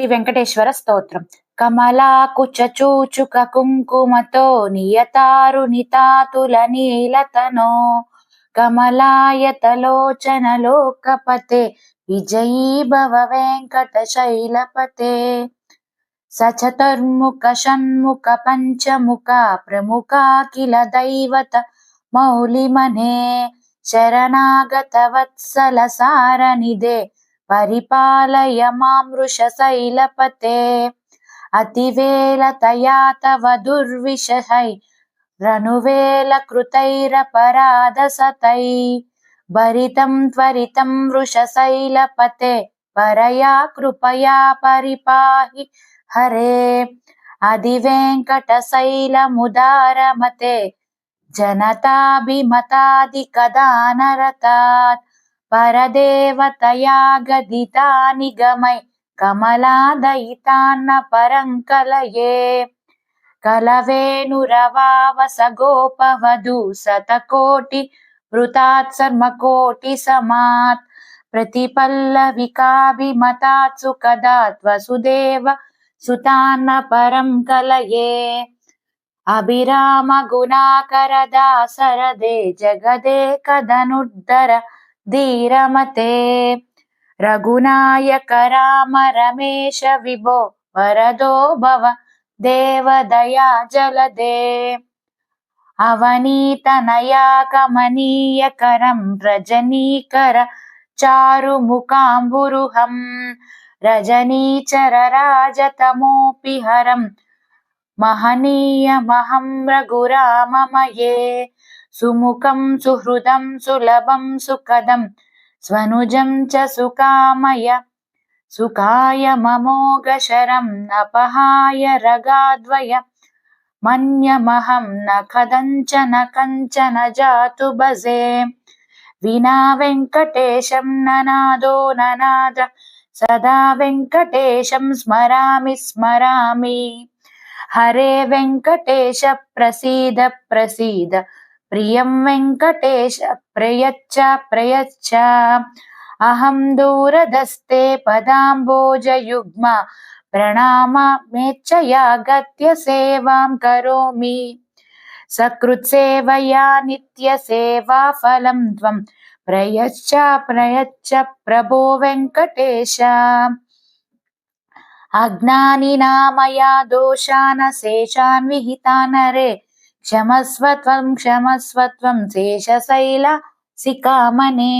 శ్రీ వెంకటేశ్వర స్తోత్రం. కమలాకుచూచుక కుంకుమతో నియతారుణితాతుల నీలతనో కమలాయతలోచన లోకపతే విజయీ భవ వెంకటశైలపతే. సచతుర్ముఖ షణ్ముఖ పంచముఖ ప్రముఖాఖిల దైవత మౌలిమనే శరణాగత వత్సల సారనిదే పరిపాలయ మాం వృషశైలపతే. అతివేల తయా తవ దుర్విషహై రనువేల కృతైరపరాధసతై భరితం త్వరితం వృషశైలపతే పరయా కృపయా పరిపాహి హరే. అధివేంకటశైలముదారమతే జనతాభిమతాదికదానరతాత్ పరదేవతయా గదితా నిగమై కమలాదయితాన్న పరంకలయే. కలవేణురవావస గోపవధూ శతకోటి వృతాత్సర్మకోటి సమాత్ ప్రతిపల్లవికాభిమతాత్ సుఖదాత్ వసుదేవ సుతాన్న పరం కలయే. అభిరామ గుణాకర దాసరదే జగదేకధనుర్ధర ధీరమతే. రఘునాయక రామ రమేశ విభో వరదో భవ దేవదయా జలదే. అవనీతనయా కమనీయకరం రజనీకర చారుముఖాంబురుహం రజనీచర రాజతమోపి హరం మహనీయమహం రఘురామమయే. సుముఖం సుహృదం సులభం సుఖదం స్వనుజం చ సుకామయ సుఖాయ మమోఘశరం అపహాయ రగాద్వయ మన్యమహం న కదంచన కంచన జాతు భజే. వినా వెంకటేశం ననాదో ననాద సదా వెంకటేశం స్మరామి స్మరామి. హరే వెంకటేశ ప్రసీద ప్రసీద ప్రియం వెంకటేశ ప్రయచ్చ ప్రయచ్చ. అహం దూరదస్తే పదాంబోజయుగ్మ ప్రణామమేచ్చయాగత్య సేవాం కరోమి. సకృత్సేవయా నిత్యసేవా ఫలం త్వం ప్రయచ్చ ప్రయచ్చ ప్రభో వెంకటేశ. అజ్ఞానినా దోషాన శేషాన్ విహితానరే క్షమస్వ త్వం శేషశైల సికామనే.